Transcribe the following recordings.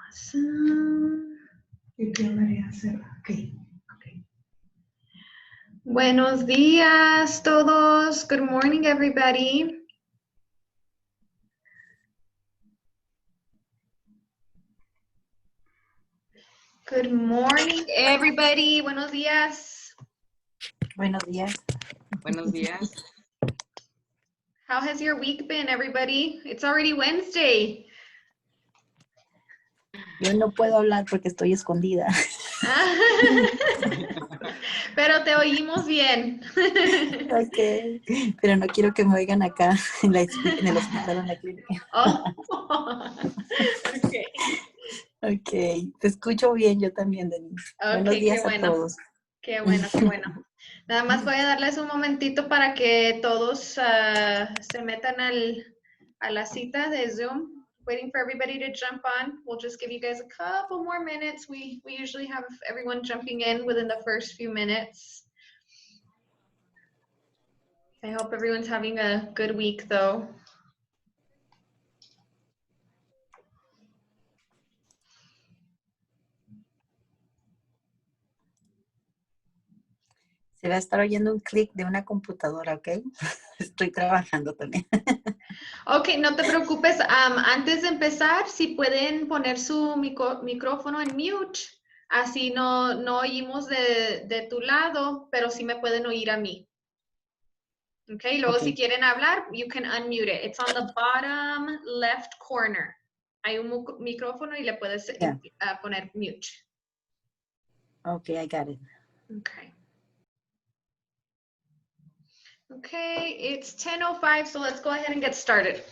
Awesome. Okay. Buenos días todos. Good morning, everybody. Good morning, everybody. Buenos días. Buenos días. Buenos días. How has your week been, everybody? It's already Wednesday. Yo no puedo hablar porque estoy escondida. Pero te oímos bien. Ok, pero no quiero que me oigan acá en el hospital, en la clínica. Oh. Okay. Ok, te escucho bien yo también, Denise. Okay, buenos días qué bueno. a todos. Qué bueno, qué bueno. Nada más voy a darles un momentito para que todos se metan a la cita de Zoom. Waiting for everybody to jump on. We'll just give you guys a couple more minutes. We usually have everyone jumping in within the first few minutes. I hope everyone's having a good week, though. Se va a estar oyendo un clic de una computadora, ¿ok? Estoy trabajando también. Ok, no te preocupes. Antes de empezar, si pueden poner su micrófono en mute, así no oímos de tu lado, pero sí me pueden oír a mí. Ok, luego Okay. si quieren hablar, you can unmute it. It's on the bottom left corner. Hay un micrófono y le puedes poner mute. Ok, I got it. Okay. Okay, it's 10:05, so let's go ahead and get started.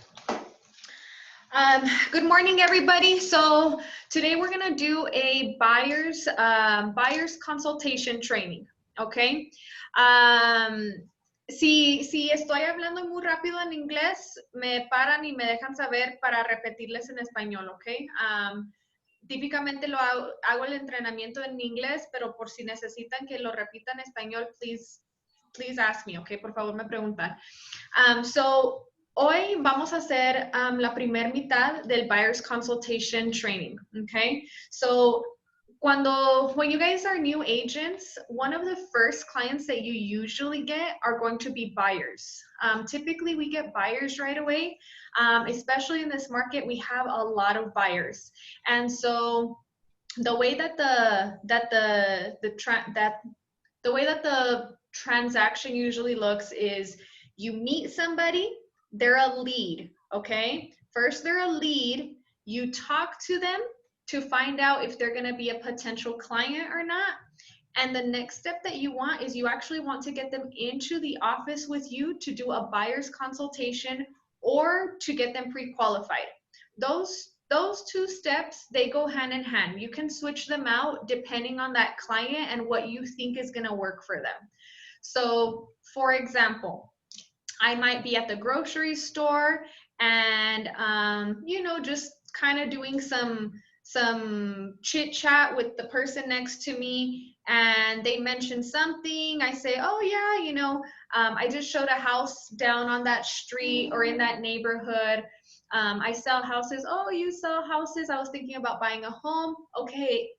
Good morning, everybody. So today we're gonna do a buyer's consultation training, okay? Si estoy hablando muy rápido en inglés, me paran y me dejan saber para repetirles en español, ¿ok? Típicamente hago el entrenamiento en inglés, pero por si necesitan que lo repita en español, please ask me, ¿ok? Por favor, me preguntan. Hoy vamos a hacer la primera mitad del Buyer's Consultation Training, okay? So, when you guys are new agents, one of the first clients that you usually get are going to be buyers. Typically, we get buyers right away. Especially in this market, we have a lot of buyers. And so, the way that the transaction usually looks is you meet somebody, they're a lead, okay? First, they're a lead. You talk to them to find out if they're going to be a potential client or not. And the next step that you want is you actually want to get them into the office with you to do a buyer's consultation or to get them pre-qualified. Those two steps, they go hand in hand. You can switch them out depending on that client and what you think is going to work for them. So, for example, I might be at the grocery store and, just kind of doing some chit chat with the person next to me, and they mention something. I say, oh yeah, I just showed a house down on that street or in that neighborhood. I sell houses. Oh, you sell houses? I was thinking about buying a home. Okay.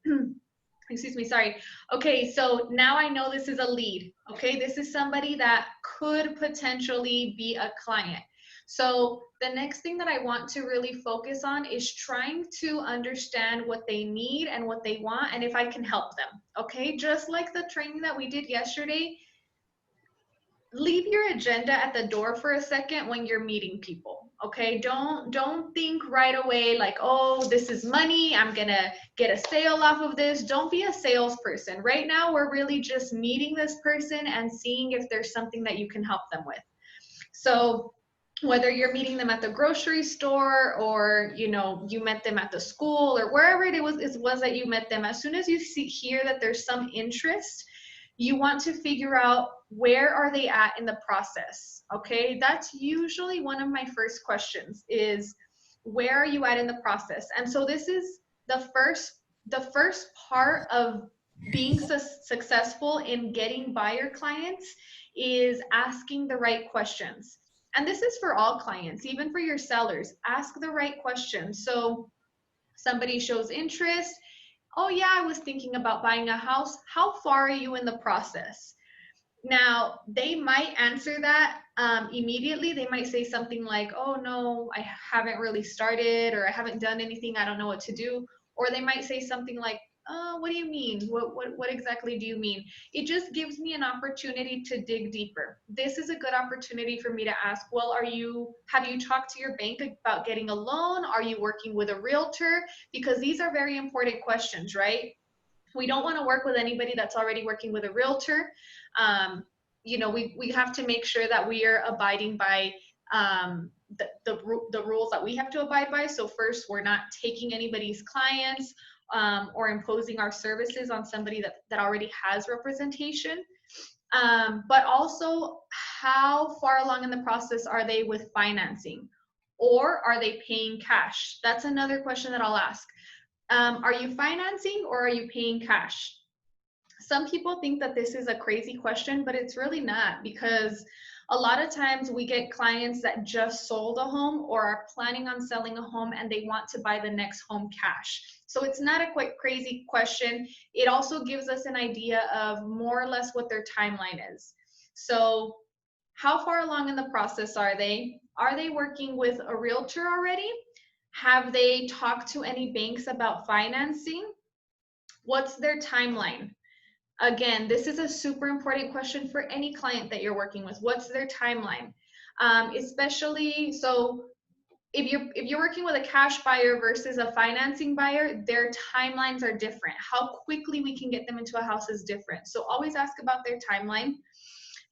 Excuse me, sorry. Okay, so now I know this is a lead. Okay, this is somebody that could potentially be a client. So the next thing that I want to really focus on is trying to understand what they need and what they want and if I can help them. Okay, just like the training that we did yesterday, leave your agenda at the door for a second when you're meeting people. Okay, don't think right away like, oh, this is money, I'm gonna get a sale off of this. Don't be a salesperson. Right now we're really just meeting this person and seeing if there's something that you can help them with. So whether you're meeting them at the grocery store or you met them at the school or wherever it was that you met them, as soon as you hear that there's some interest, you want to figure out where are they at in the process. Okay, that's usually one of my first questions is, where are you at in the process? And so this is the first part of being successful in getting buyer clients is asking the right questions. And this is for all clients, even for your sellers. Ask the right questions. So somebody shows interest. Oh, yeah, I was thinking about buying a house. How far are you in the process? Now, they might answer that immediately. They might say something like, oh, no, I haven't really started, or I haven't done anything. I don't know what to do. Or they might say something like, what do you mean? What exactly do you mean? It just gives me an opportunity to dig deeper. This is a good opportunity for me to ask, well, have you talked to your bank about getting a loan? Are you working with a realtor? Because these are very important questions, right? We don't want to work with anybody that's already working with a realtor. Um, we have to make sure that we are abiding by the rules that we have to abide by. So first, we're not taking anybody's clients or imposing our services on somebody that already has representation. But also, how far along in the process are they with financing? Or are they paying cash? That's another question that I'll ask. Are you financing or are you paying cash? Some people think that this is a crazy question, but it's really not, because a lot of times we get clients that just sold a home or are planning on selling a home and they want to buy the next home cash. So it's not a quite crazy question. It also gives us an idea of more or less what their timeline is. So how far along in the process are they? Are they working with a realtor already? Have they talked to any banks about financing? What's their timeline? Again, this is a super important question for any client that you're working with. What's their timeline? Especially, so if you're working with a cash buyer versus a financing buyer, their timelines are different. How quickly we can get them into a house is different. So always ask about their timeline.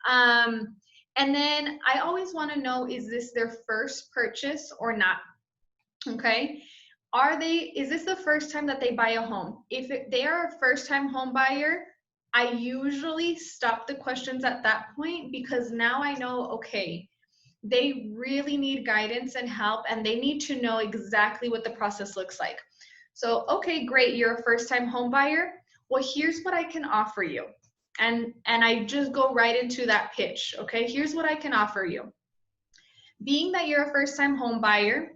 And then I always want to know, is this their first purchase or not? Okay. Is this the first time that they buy a home? If they are a first time home buyer, I usually stop the questions at that point, because now I know, okay, they really need guidance and help, and they need to know exactly what the process looks like. So, okay, great, you're a first time home buyer. Well, here's what I can offer you. And I just go right into that pitch. Okay, here's what I can offer you. Being that you're a first time home buyer,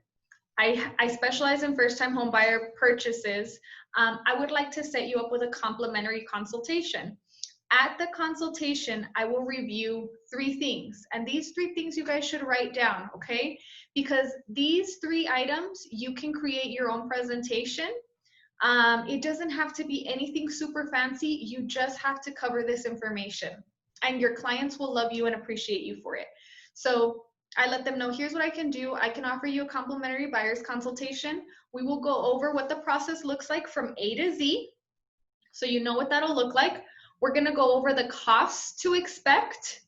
I specialize in first-time home buyer purchases. I would like to set you up with a complimentary consultation. At the consultation, I will review 3 things. And these 3 things you guys should write down, okay? Because these 3 items, you can create your own presentation. It doesn't have to be anything super fancy. You just have to cover this information. And your clients will love you and appreciate you for it. So I let them know, here's what I can do. I can offer you a complimentary buyer's consultation. We will go over what the process looks like from A to Z, so you know what that'll look like. We're going to go over the costs to expect.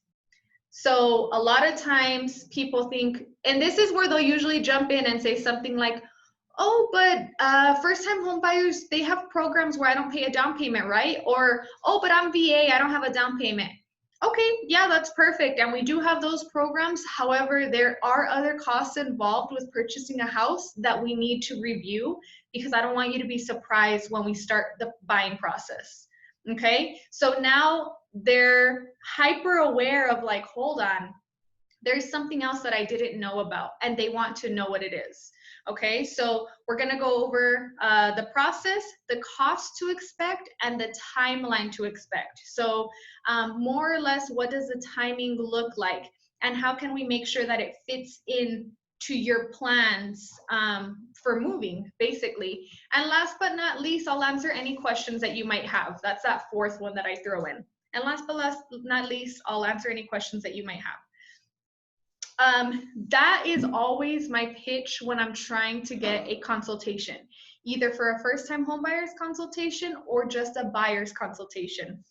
So a lot of times people think, and this is where they'll usually jump in and say something like, oh, but first-time home buyers, they have programs where I don't pay a down payment, right? Or, oh, but I'm VA, I don't have a down payment. Okay, yeah, that's perfect. And we do have those programs. However, there are other costs involved with purchasing a house that we need to review, because I don't want you to be surprised when we start the buying process. Okay, so now they're hyper aware of, like, hold on, there's something else that I didn't know about, and they want to know what it is. Okay, so we're going to go over the process, the cost to expect, and the timeline to expect. So more or less, what does the timing look like, and how can we make sure that it fits in to your plans for moving, basically. And last but not least, I'll answer any questions that you might have. That's that 4th one that I throw in. And last but not least, I'll answer any questions that you might have. That is always my pitch when I'm trying to get a consultation, either for a first-time homebuyer's consultation or just a buyer's consultation.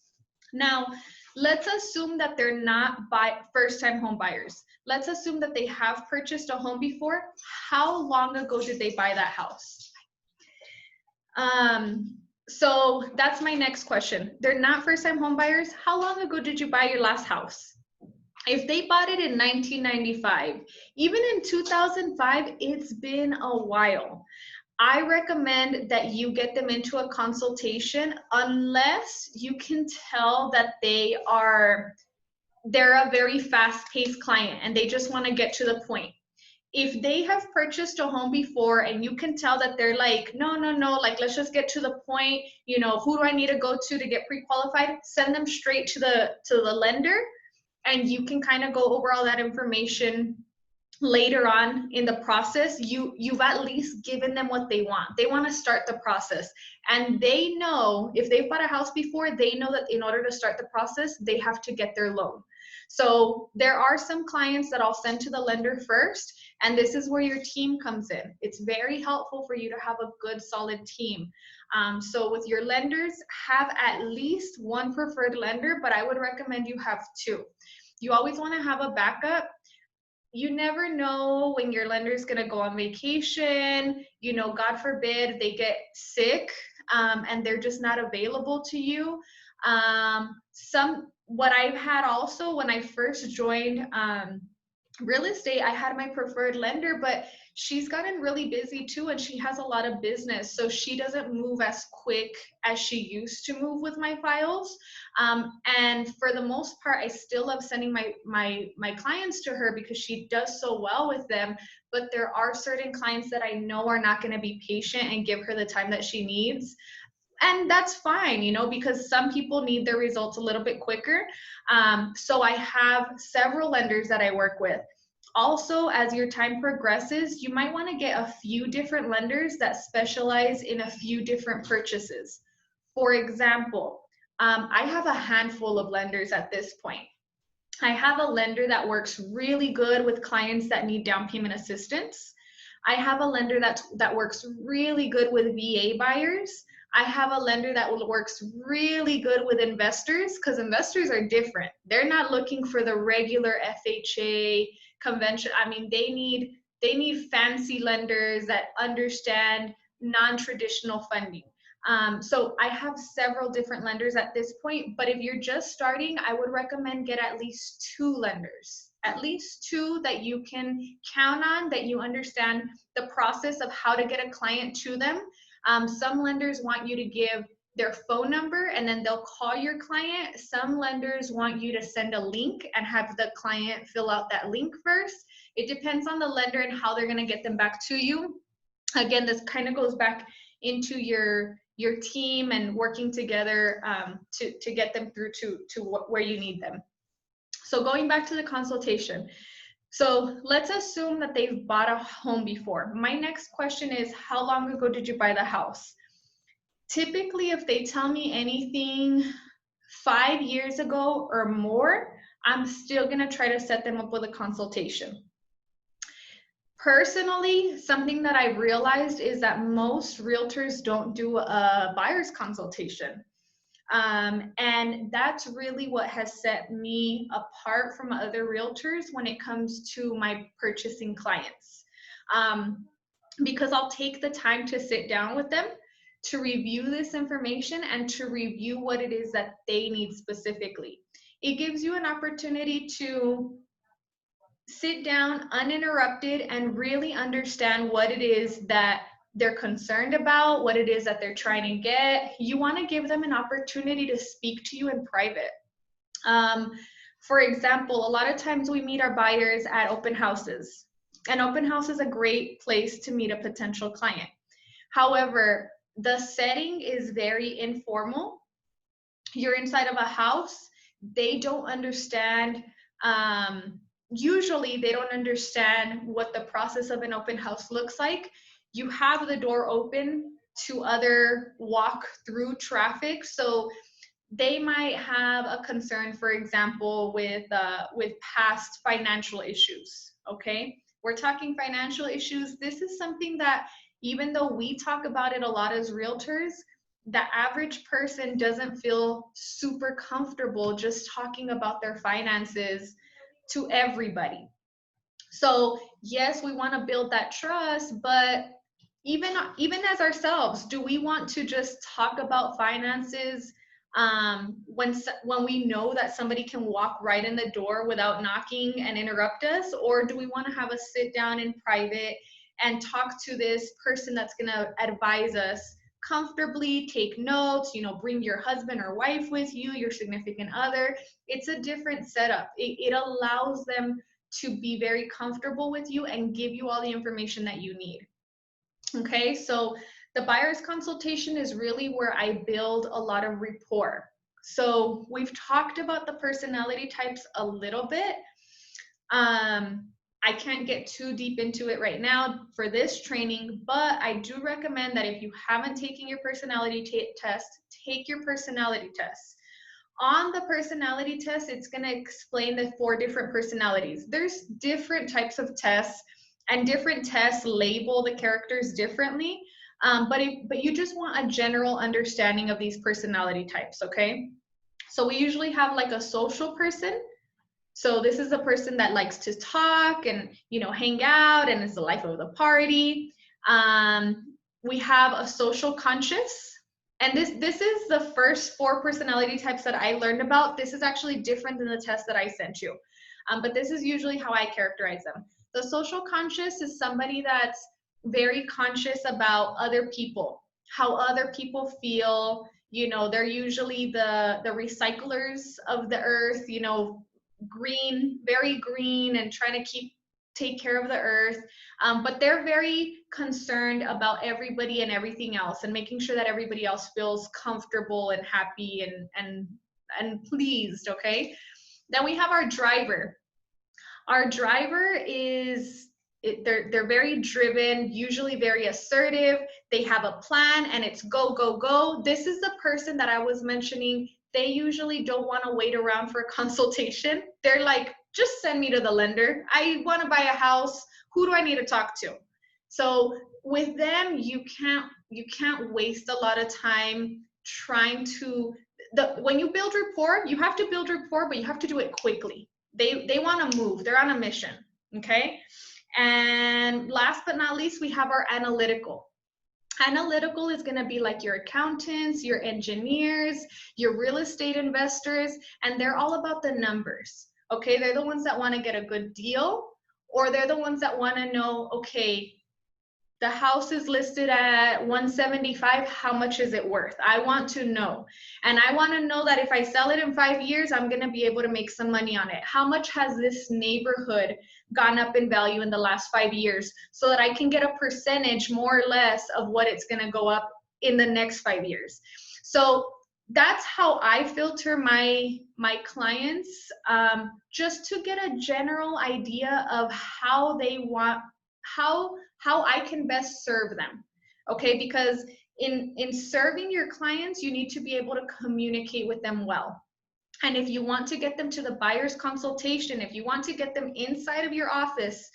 Now, let's assume that they're not first-time homebuyers. Let's assume that they have purchased a home before. How long ago did they buy that house? So that's my next question. They're not first-time homebuyers. How long ago did you buy your last house? If they bought it in 1995, even in 2005, it's been a while. I recommend that you get them into a consultation unless you can tell that they're a very fast-paced client and they just want to get to the point. If they have purchased a home before and you can tell that they're like, no, no, no, like, let's just get to the point, you know, who do I need to go to get pre-qualified? Send them straight to the lender, and you can kind of go over all that information later on in the process. You've at least given them what they want. They want to start the process, and they know, if they've bought a house before, they know that in order to start the process, they have to get their loan. So there are some clients that I'll send to the lender first, and this is where your team comes in. It's very helpful for you to have a good solid team. So with your lenders, have at least one preferred lender, but I would recommend you have two. You always want to have a backup. You never know when your lender is going to go on vacation, you know, God forbid they get sick, and they're just not available to you. What I've had also when I first joined real estate, I had my preferred lender, but she's gotten really busy too, and she has a lot of business, so she doesn't move as quick as she used to move with my files. And for the most part, I still love sending my clients to her because she does so well with them. But there are certain clients that I know are not going to be patient and give her the time that she needs. And that's fine, you know, because some people need their results a little bit quicker. So I have several lenders that I work with. Also, as your time progresses, you might want to get a few different lenders that specialize in a few different purchases. For example, I have a handful of lenders at this point. I have a lender that works really good with clients that need down payment assistance. I have a lender that works really good with VA buyers. I have a lender that works really good with investors, because investors are different. They're not looking for the regular FHA convention. I mean, they need fancy lenders that understand non-traditional funding. So I have several different lenders at this point, but if you're just starting, I would recommend get at least two lenders, at least two that you can count on, that you understand the process of how to get a client to them. Some lenders want you to give their phone number and then they'll call your client. Some lenders want you to send a link and have the client fill out that link first. It depends on the lender and how they're going to get them back to you. Again, this kind of goes back into your team and working together to get them through to where you need them. So going back to the consultation. So let's assume that they've bought a home before. My next question is, how long ago did you buy the house? Typically, if they tell me anything 5 years ago or more, I'm still gonna try to set them up with a consultation. Personally, something that I've realized is that most realtors don't do a buyer's consultation. And that's really what has set me apart from other realtors when it comes to my purchasing clients. Because I'll take the time to sit down with them to review this information and to review what it is that they need specifically. It gives you an opportunity to sit down uninterrupted and really understand what it is that they're concerned about, what it is that they're trying to get. You want to give them an opportunity to speak to you in private. For example, a lot of times we meet our buyers at open houses. An open house is a great place to meet a potential client. However, the setting is very informal. You're inside of a house. They don't understand, usually they don't understand what the process of an open house looks like. You have the door open to other walk through traffic. So they might have a concern, for example, with past financial issues. Okay, we're talking financial issues. This is something that, even though we talk about it a lot as realtors, the average person doesn't feel super comfortable just talking about their finances to everybody. So yes, we want to build that trust, but even as ourselves, do we want to just talk about finances when we know that somebody can walk right in the door without knocking and interrupt us? Or do we want to have a sit down in private and talk to this person that's going to advise us comfortably, take notes, bring your husband or wife with you, your significant other. It's a different setup. It allows them to be very comfortable with you and give you all the information that you need. Okay, so the buyer's consultation is really where I build a lot of rapport. So we've talked about the personality types a little bit. I can't get too deep into it right now for this training, but I do recommend that if you haven't taken your personality test, take your personality test. On the personality test, it's going to explain the 4 different personalities. There's different types of tests, and different tests label the characters differently, but you just want a general understanding of these personality types, okay? So we usually have like a social person. So this is a person that likes to talk and, hang out and is the life of the party. We have a social conscious. And this is the first 4 personality types that I learned about. This is actually different than the test that I sent you. But this is usually how I characterize them. The social conscious is somebody that's very conscious about other people, how other people feel. They're usually the recyclers of the earth, green, very green, and trying to take care of the earth. But they're very concerned about everybody and everything else, and making sure that everybody else feels comfortable and happy and pleased. Okay. Then we have our driver. Our driver is they're very driven, usually very assertive. They have a plan and it's go, go, go. This is the person that I was mentioning. They usually don't want to wait around for a consultation. They're like, just send me to the lender. I want to buy a house. Who do I need to talk to? So with them, you can't waste a lot of time trying to, when you build rapport, you have to build rapport, but you have to do it quickly. They want to move. They're on a mission. Okay. And last but not least, we have our analytical. Analytical is going to be like your accountants, your engineers, your real estate investors, and they're all about the numbers. Okay. They're the ones that want to get a good deal, or they're the ones that want to know, okay, the house is listed at 175. How much is it worth? I want to know. And I want to know that if I sell it in 5 years, I'm going to be able to make some money on it. How much has this neighborhood gone up in value in the last 5 years, so that I can get a percentage more or less of what it's going to go up in the next 5 years. So that's how I filter my clients, just to get a general idea of how they want, how I can best serve them. Okay, because in serving your clients, you need to be able to communicate with them well. And if you want to get them to the buyer's consultation, if you want to get them inside of your office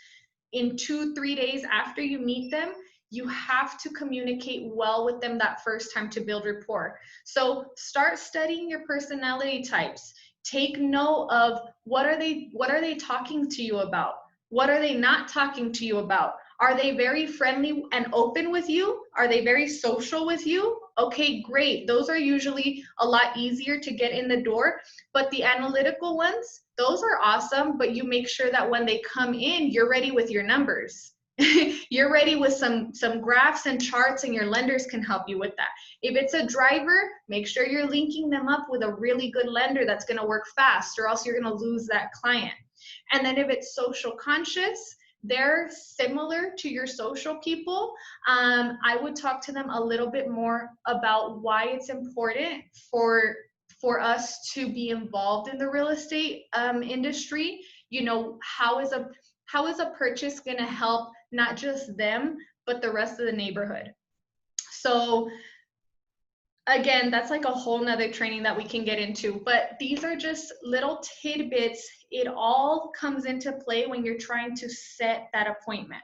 in 2-3 days after you meet them, you have to communicate well with them that first time to build rapport. So start studying your personality types. Take note of what are they talking to you about? What are they not talking to you about? Are they very friendly and open with you? Are they very social with you? Okay, great. Those are usually a lot easier to get in the door. But the analytical ones, those are awesome, but you make sure that when they come in, you're ready with your numbers. You're ready with some graphs and charts, and your lenders can help you with that. If it's a driver, make sure you're linking them up with a really good lender that's going to work fast, or else you're going to lose that client. And then if it's social conscious, they're similar to your social people. I would talk to them a little bit more about why it's important for us to be involved in the real estate industry. How is a purchase going to help not just them, but the rest of the neighborhood? So again, that's like a whole nother training that we can get into, but these are just little tidbits. It all comes into play when you're trying to set that appointment.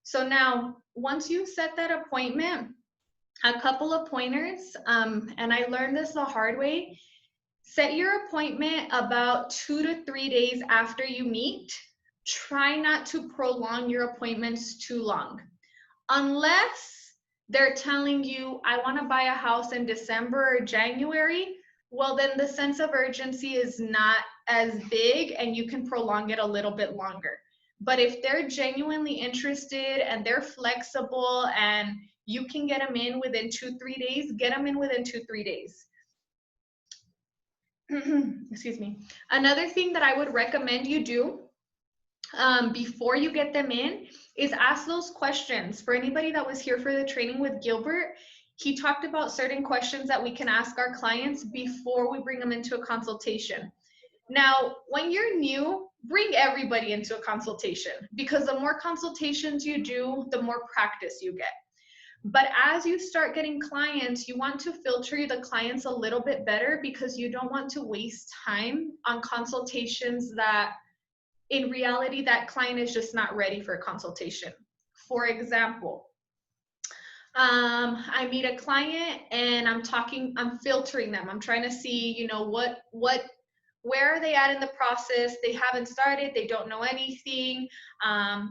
So now, once you set that appointment, a couple of pointers, and I learned this the hard way. Set your appointment about 2 to 3 days after you meet. Try not to prolong your appointments too long. Unless they're telling you, I want to buy a house in December or January, well, then the sense of urgency is not as big and you can prolong it a little bit longer. But if they're genuinely interested and they're flexible and you can get them in within 2-3 days, get them in within 2-3 days. Excuse me. Another thing that I would recommend you do before you get them in is ask those questions. For anybody that was here for the training with Gilbert, he talked about certain questions that we can ask our clients before we bring them into a consultation. Now, when you're new, bring everybody into a consultation, because the more consultations you do, the more practice you get. But as you start getting clients, you want to filter the clients a little bit better, because you don't want to waste time on consultations that in reality that client is just not ready for a consultation. For example, I meet a client and I'm filtering them. I'm trying to see, you know, where are they at in the process? They haven't started, they don't know anything.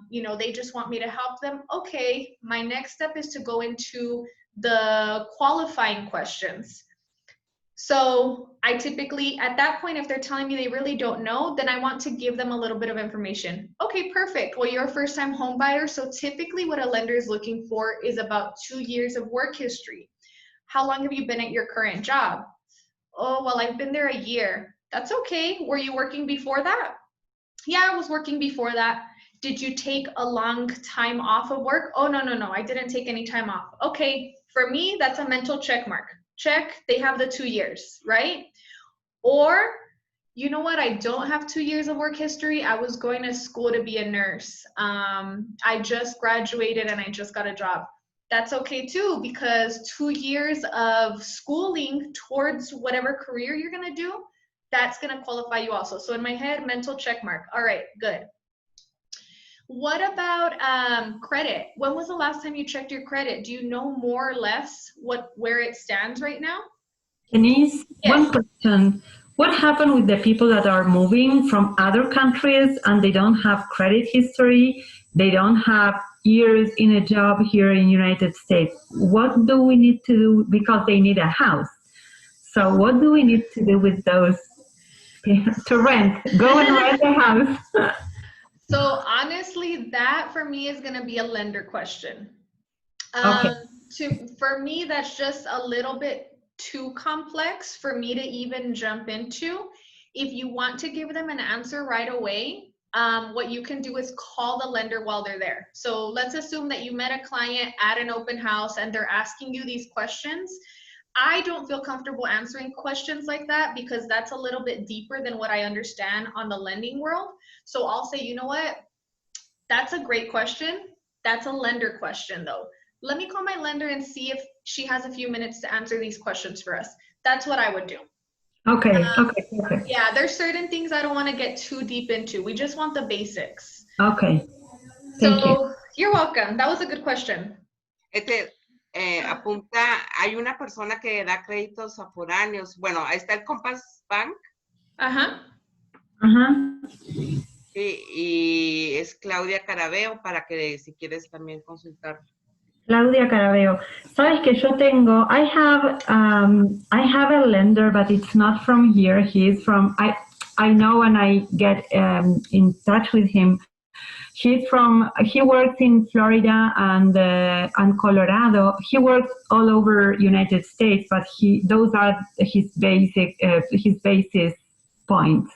You know, they just want me to help them. Okay, my next step is to go into the qualifying questions. So I typically, at that point, if they're telling me they really don't know, then I want to give them a little bit of information. Okay, perfect. Well, you're a first-time home buyer, so typically what a lender is looking for is about 2 years of work history. How long have you been at your current job? Oh, well, I've been there a year. That's okay. Were you working before that? Yeah, I was working before that. Did you take a long time off of work? Oh, no, I didn't take any time off. Okay, for me, that's a mental check mark. Check, they have the 2 years, right? Or, you know what, I don't have 2 years of work history. I was going to school to be a nurse. I just graduated and I just got a job. That's okay too, because 2 years of schooling towards whatever career you're gonna do, that's gonna qualify you also. So in my head, mental check mark. All right, good. What about credit? When was the last time you checked your credit? Do you know more or less where it stands right now? Denise, Yes. one question. What happened with the people that are moving from other countries and they don't have credit history? They don't have years in a job here in the United States. What do we need to do, because they need a house? So what do we need to do with those to rent? Go and rent a house. So honestly, that for me is going to be a lender question. Okay. For me, that's just a little bit too complex for me to even jump into. If you want to give them an answer right away, what you can do is call the lender while they're there. So let's assume that you met a client at an open house and they're asking you these questions. I don't feel comfortable answering questions like that, because that's a little bit deeper than what I understand on the lending world. So I'll say, you know what? That's a great question. That's a lender question though. Let me call my lender and see if she has a few minutes to answer these questions for us. That's what I would do. Okay. Okay. Yeah, there's certain things I don't want to get too deep into. We just want the basics. Okay. Thank you. You're welcome. That was a good question. Apunta, hay una persona que da créditos a foráneos. Bueno, ahí está el Compass Bank. Ajá. Ajá. Sí, y es Claudia Carabeo, para que si quieres también consultar. Claudia Carabeo. Sabes que yo tengo, I have a lender, but it's not from here. He is from, I know when I get in touch with him. He works in Florida and Colorado. He works all over United States, but those are his basis points.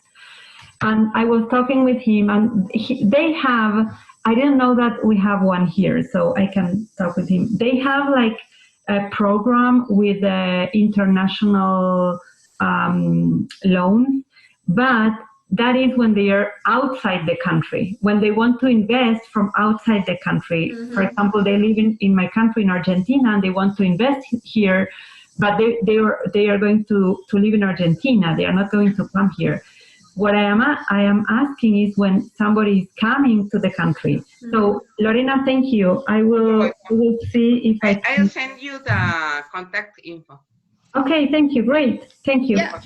And I was talking with him, and they have, I didn't know that we have one here, so I can talk with him. They have like a program with international loans, but that is when they are outside the country, when they want to invest from outside the country. Mm-hmm. For example, they live in my country, in Argentina, and they want to invest here, but they are going to live in Argentina. They are not going to come here. What I am asking is when somebody is coming to the country. Mm-hmm. So Lorena, thank you. I will see if I'll send you the contact info. Okay, thank you. Great. Thank you. Yeah.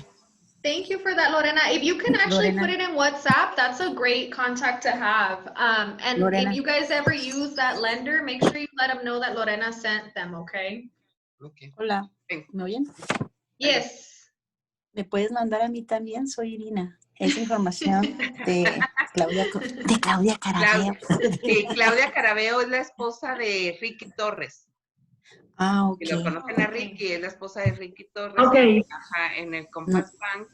Thank you for that, Lorena. If you can actually put it in WhatsApp, that's a great contact to have. And Lorena, if you guys ever use that lender, make sure you let them know that Lorena sent them, okay? Okay. Hola, ¿me oyen? Yes. ¿Me puedes mandar a mí también? Soy Irina. Es información de Claudia Carabeo. Sí, Claudia Carabeo es la esposa de Ricky Torres. Ah, Si lo ok. conocen a Ok. Ricky, es la esposa de Ricky Torres. Okay. Ajá, en el No, Compass Bank.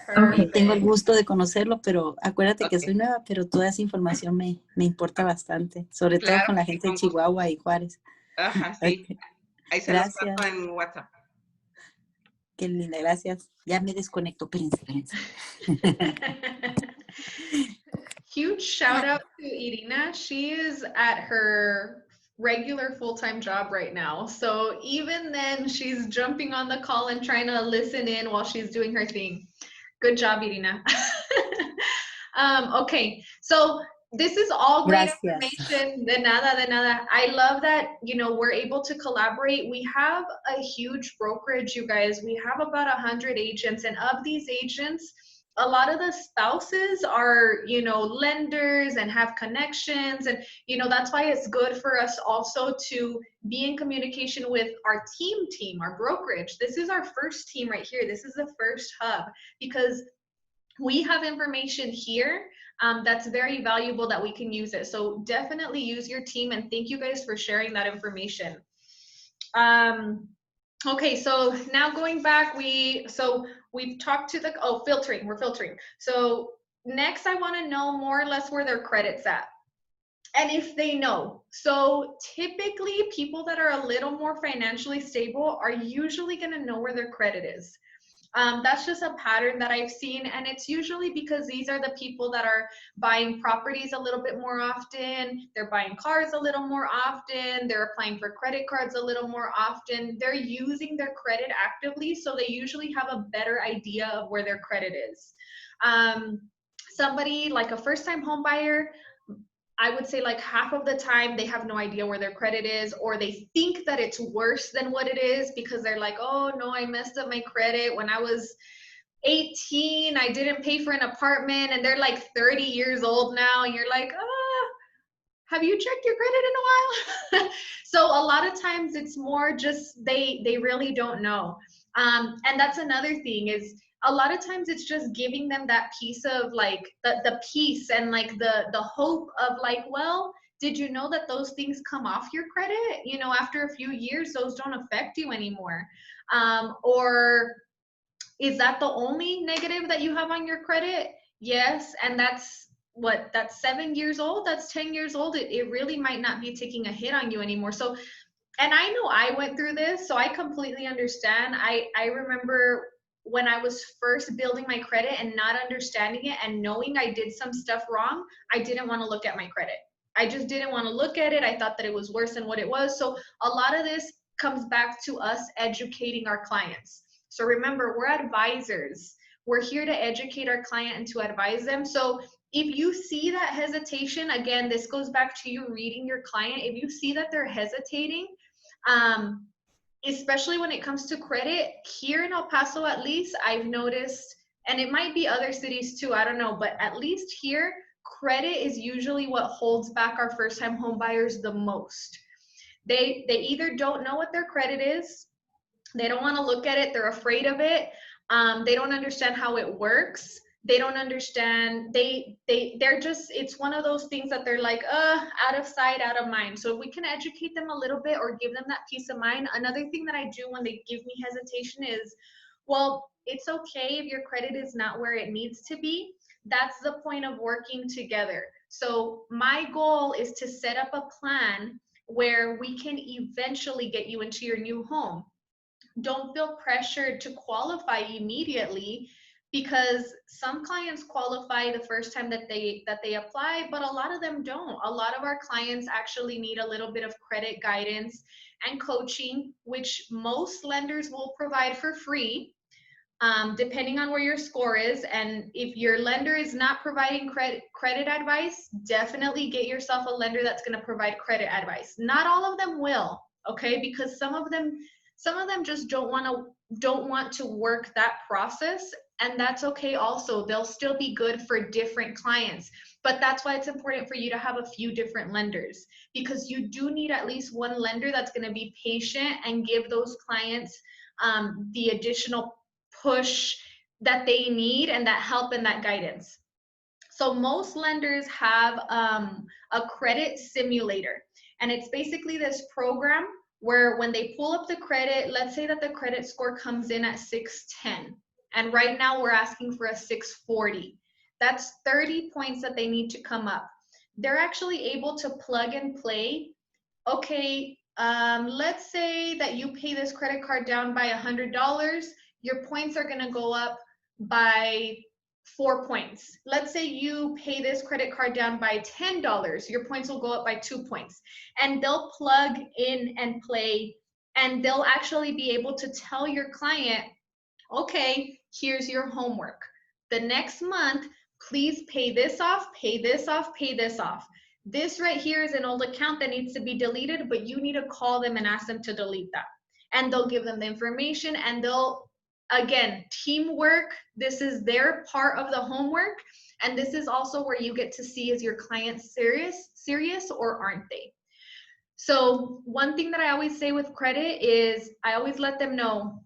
Okay. no tengo el gusto de conocerlo, pero acuérdate que Ok, soy nueva, pero toda esa información me importa bastante, sobre todo claro con que la sí, gente de con gusto. Chihuahua y Juárez. Ajá, sí. Ok, Ahí se los paso gracias, en WhatsApp. qué linda, gracias. Ya me desconecto, espérense. Huge shout out to Irina. She is at her regular full-time job right now. So even then, she's jumping on the call and trying to listen in while she's doing her thing. Good job, Irina. Okay, so this is all great Gracias. information. De nada, de nada. I love that, you know, we're able to collaborate. We have a huge brokerage, you guys. We have about 100 agents, and of these agents, a lot of the spouses are, you know, lenders and have connections. And, you know, that's why it's good for us also to be in communication with our team, our brokerage. This is our first team right here. This is the first hub, because we have information here that's very valuable that we can use it. So definitely use your team, and thank you guys for sharing that information. Okay, so now going back, we've talked to the, filtering, we're filtering. So next I wanna know more or less where their credit's at, and if they know. So typically people that are a little more financially stable are usually gonna know where their credit is. That's just a pattern that I've seen, and it's usually because these are the people that are buying properties a little bit more often, they're buying cars a little more often, they're applying for credit cards a little more often, they're using their credit actively, so they usually have a better idea of where their credit is. Somebody like a first-time home buyer, I would say like half of the time they have no idea where their credit is, or they think that it's worse than what it is because they're like, oh no, I messed up my credit when I was 18, I didn't pay for an apartment, and they're like 30 years old now, and you're like, have you checked your credit in a while? So a lot of times it's more just they really don't know. And that's another thing, is a lot of times it's just giving them that piece of like the peace and like the hope of like, well, did you know that those things come off your credit? You know, after a few years, those don't affect you anymore. Or is that the only negative that you have on your credit? Yes, and that's 7 years old, that's 10 years old. It really might not be taking a hit on you anymore. So, and I know I went through this, so I completely understand. I remember when I was first building my credit and not understanding it and knowing I did some stuff wrong, I didn't want to look at my credit. I just didn't want to look at it. I thought that it was worse than what it was. So a lot of this comes back to us educating our clients. So remember, we're advisors. We're here to educate our client and to advise them. So if you see that hesitation, again, this goes back to you reading your client. If you see that they're hesitating, especially when it comes to credit, here in El Paso, at least, I've noticed, and it might be other cities too, I don't know, but at least here, credit is usually what holds back our first-time home buyers the most. They either don't know what their credit is, they don't want to look at it, they're afraid of it, they don't understand how it works, they don't understand, they're just, it's one of those things that they're like, out of sight, out of mind. So if we can educate them a little bit or give them that peace of mind. Another thing that I do when they give me hesitation is, well, it's okay if your credit is not where it needs to be. That's the point of working together. So my goal is to set up a plan where we can eventually get you into your new home. Don't feel pressured to qualify immediately, because some clients qualify the first time that they apply, but a lot of them don't. A lot of our clients actually need a little bit of credit guidance and coaching, which most lenders will provide for free, depending on where your score is. And if your lender is not providing credit advice, definitely get yourself a lender that's going to provide credit advice. Not all of them will, okay? Because some of them just don't want to work that process, and that's okay also. They'll still be good for different clients. But that's why it's important for you to have a few different lenders, because you do need at least one lender that's going to be patient and give those clients the additional push that they need and that help and that guidance. So most lenders have a credit simulator, and it's basically this program where when they pull up the credit, let's say that the credit score comes in at 610, and right now we're asking for a 640. That's 30 points that they need to come up. They're actually able to plug and play. Okay, let's say that you pay this credit card down by $100. Your points are going to go up by 4 points. Let's say you pay this credit card down by $10. Your points will go up by 2 points. And they'll plug in and play, and they'll actually be able to tell your client, okay, here's your homework. The next month, please pay this off, pay this off, pay this off. This right here is an old account that needs to be deleted, but you need to call them and ask them to delete that. And they'll give them the information, and they'll, again, teamwork. This is their part of the homework. And this is also where you get to see, is your client serious or aren't they? So one thing that I always say with credit is I always let them know,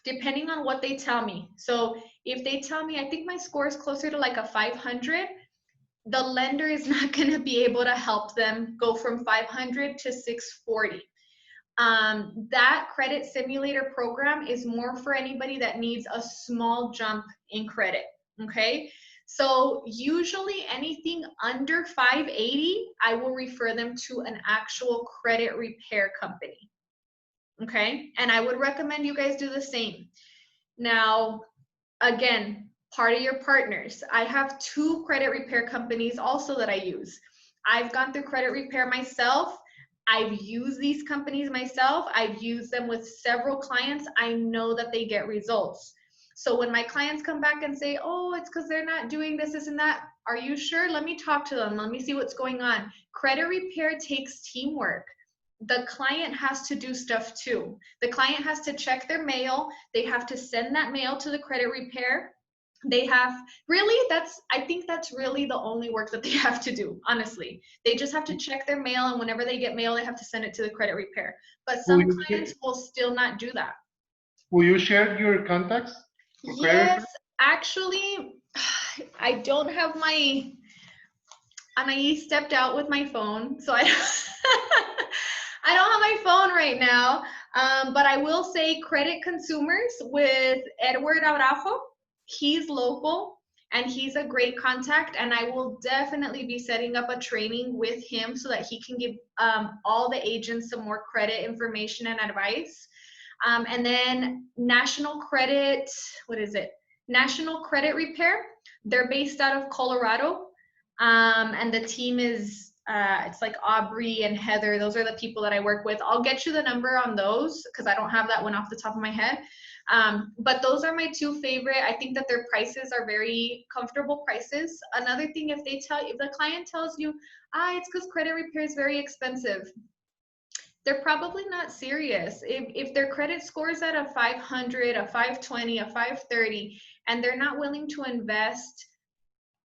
depending on what they tell me. So if they tell me, I think my score is closer to like a 500, the lender is not going to be able to help them go from 500 to 640. That credit simulator program is more for anybody that needs a small jump in credit. Okay. So usually anything under 580, I will refer them to an actual credit repair company. Okay. And I would recommend you guys do the same. Now, again, part of your partners. I have 2 credit repair companies also that I use. I've gone through credit repair myself. I've used these companies myself. I've used them with several clients. I know that they get results. So when my clients come back and say, oh, it's because they're not doing this, this, and that, are you sure? Let me talk to them. Let me see what's going on. Credit repair takes teamwork. The client has to do stuff too. The client has to check their mail. They have to send that mail to the credit repair. They have, really, I think that's really the only work that they have to do, honestly. They just have to check their mail, and whenever they get mail, they have to send it to the credit repair. But some clients will still not do that. Will you share your contacts? Yes, actually, I don't have my, I stepped out with my phone, so I I don't have my phone right now, but I will say Credit Consumers with Edward Araujo. He's local and he's a great contact, and I will definitely be setting up a training with him so that he can give all the agents some more credit information and advice. And then National Credit, National Credit Repair. They're based out of Colorado, and the team is it's like Aubrey and Heather. Those are the people that I work with. I'll get you the number on those because I don't have that one off the top of my head. But those are my 2 favorite. I think that their prices are very comfortable prices. Another thing, if the client tells you, it's because credit repair is very expensive, they're probably not serious. If their credit score is at a 500, a 520, a 530, and they're not willing to invest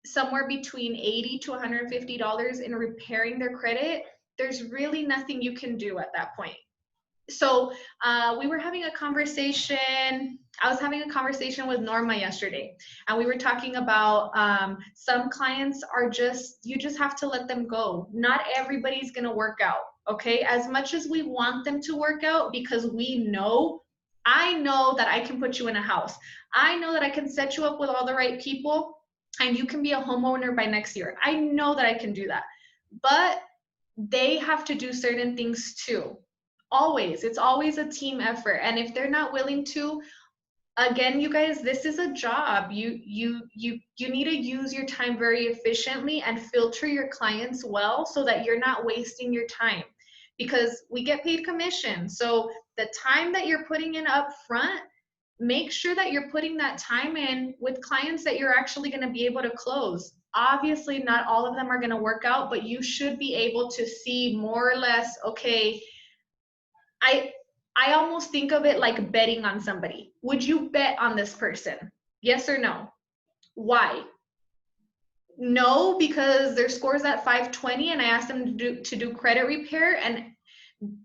somewhere between $80 to $150 in repairing their credit, there's really nothing you can do at that point. So we were having a conversation. I was having a conversation with Norma yesterday, and we were talking about some clients are you just have to let them go. Not everybody's going to work out. Okay. As much as we want them to work out, because I know that I can put you in a house. I know that I can set you up with all the right people, and you can be a homeowner by next year. I know that I can do that, but they have to do certain things too. Always, it's always a team effort. And if they're not willing to, again, you guys, this is a job. You need to use your time very efficiently and filter your clients well so that you're not wasting your time, because we get paid commission. So the time that you're putting in up front, make sure that you're putting that time in with clients that you're actually going to be able to close. Obviously, not all of them are going to work out, but you should be able to see more or less, okay, I almost think of it like betting on somebody. Would you bet on this person? Yes or no? Why? No, because their score's at 520 and I asked them to do credit repair, and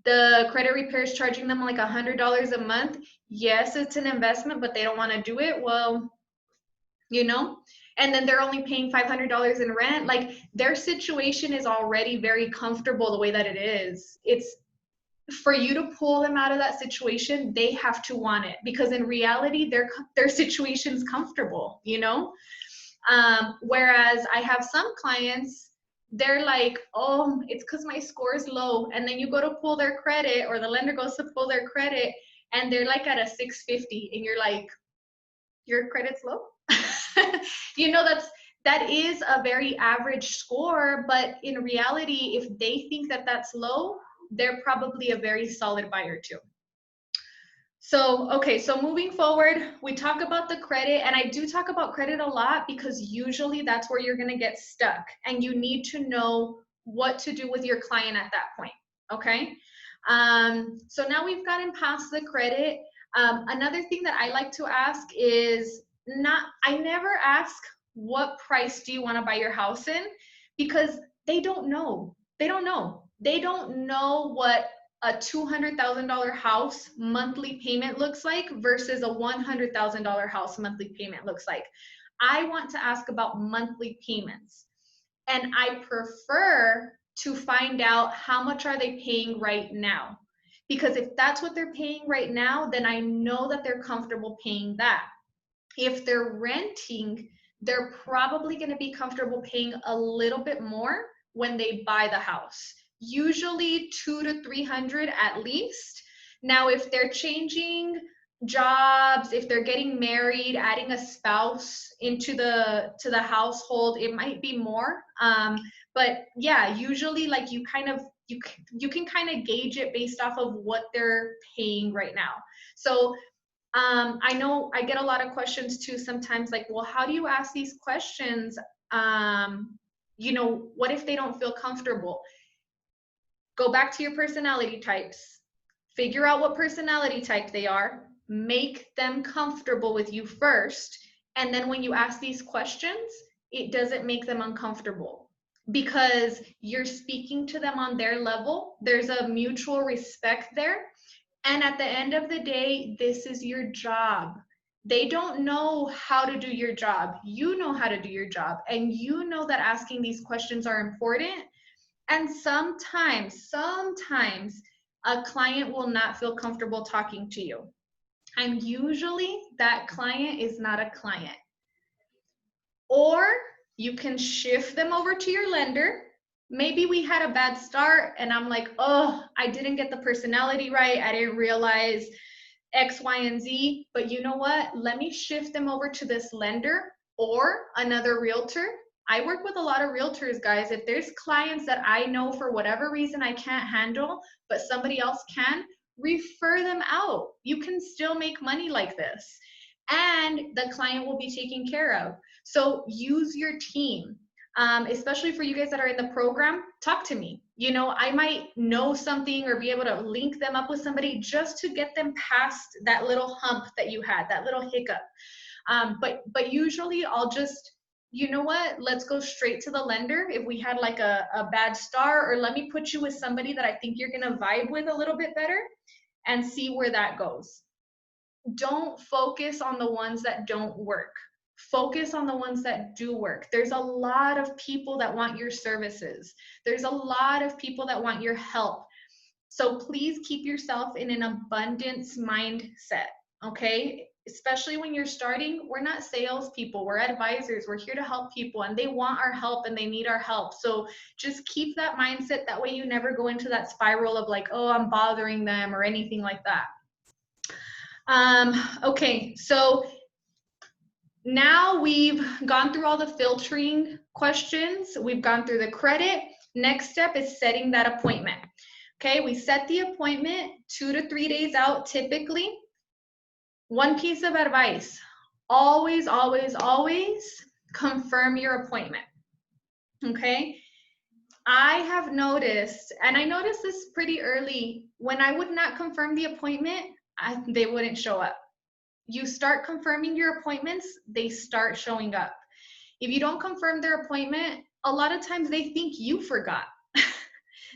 the credit repair is charging them like $100 a month. Yes, it's an investment, but they don't want to do it. Well, you know, and then they're only paying $500 in rent. Like, their situation is already very comfortable the way that it is. It's for you to pull them out of that situation, they have to want it, because in reality, their situation's comfortable, you know? Whereas I have some clients, they're like, oh, it's because my score is low. And then you go to pull their credit, or the lender goes to pull their credit, and they're like at a 650, and you're like, your credit's low? You know, that is a very average score, but in reality, if they think that that's low, they're probably a very solid buyer too. So, okay, so moving forward, we talk about the credit, and I do talk about credit a lot because usually that's where you're gonna get stuck, and you need to know what to do with your client at that point, okay? So now we've gotten past the credit. Another thing that I like to ask is I never ask, what price do you wanna buy your house in? Because they don't know. They don't know. They don't know what a $200,000 house monthly payment looks like versus a $100,000 house monthly payment looks like. I want to ask about monthly payments, and I prefer to find out how much are they paying right now, because if that's what they're paying right now, then I know that they're comfortable paying that. If they're renting, they're probably going to be comfortable paying a little bit more when they buy the house. Usually $200 to $300 at least. Now, if they're changing jobs, if they're getting married, adding a spouse into the household, it might be more. But yeah, usually like you can kind of gauge it based off of what they're paying right now. So I know I get a lot of questions too sometimes, like, well, how do you ask these questions? You know, what if they don't feel comfortable? Go back to your personality types, figure out what personality type they are, make them comfortable with you first, and then when you ask these questions, it doesn't make them uncomfortable because you're speaking to them on their level. There's a mutual respect there. And at the end of the day, this is your job. They don't know how to do your job. You know how to do your job. And you know that asking these questions are important. And sometimes a client will not feel comfortable talking to you. And usually that client is not a client. Or you can shift them over to your lender. Maybe we had a bad start and I'm like, oh, I didn't get the personality right. I didn't realize X, Y, and Z. But you know what? Let me shift them over to this lender or another realtor. I work with a lot of realtors, guys. If there's clients that I know for whatever reason I can't handle, but somebody else can, refer them out. You can still make money like this. And the client will be taken care of. So use your team. Especially for you guys that are in the program, talk to me. You know, I might know something or be able to link them up with somebody just to get them past that little hump that you had, that little hiccup. But usually I'll just, you know what, let's go straight to the lender if we had like a bad start, or let me put you with somebody that I think you're gonna vibe with a little bit better and see where that goes. Don't focus on the ones that don't work. Focus on the ones that do work. There's a lot of people that want your services. There's a lot of people that want your help. So please keep yourself in an abundance mindset, okay? Especially when you're starting, we're not salespeople, we're advisors. We're here to help people and they want our help and they need our help. So just keep that mindset. That way you never go into that spiral of like, oh, I'm bothering them or anything like that. Okay, so now we've gone through all the filtering questions. We've gone through the credit. Next step is setting that appointment. Okay, we set the appointment 2 to 3 days out typically. One piece of advice, always, always, always confirm your appointment. Okay, I have noticed, and I noticed this pretty early, when I would not confirm the appointment, they wouldn't show up. You start confirming your appointments, they start showing up. If you don't confirm their appointment, a lot of times they think you forgot.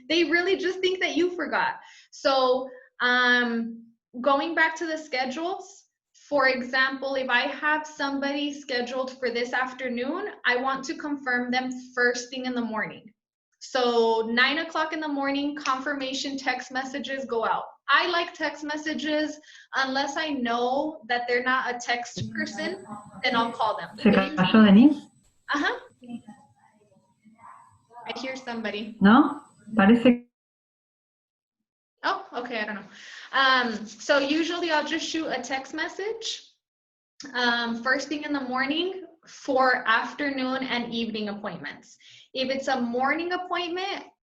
They really just think that you forgot. So going back to the schedules, For example, if I have somebody scheduled for this afternoon, I want to confirm them first thing in the morning. So 9 o'clock in the morning, confirmation text messages go out. I like text messages unless I know that they're not a text person, then I'll call them. ¿Se cayó Denise? Uh-huh. I hear somebody. ¿No? Parece. Oh, okay, I don't know. So usually I'll just shoot a text message first thing in the morning for afternoon and evening appointments. If it's a morning appointment,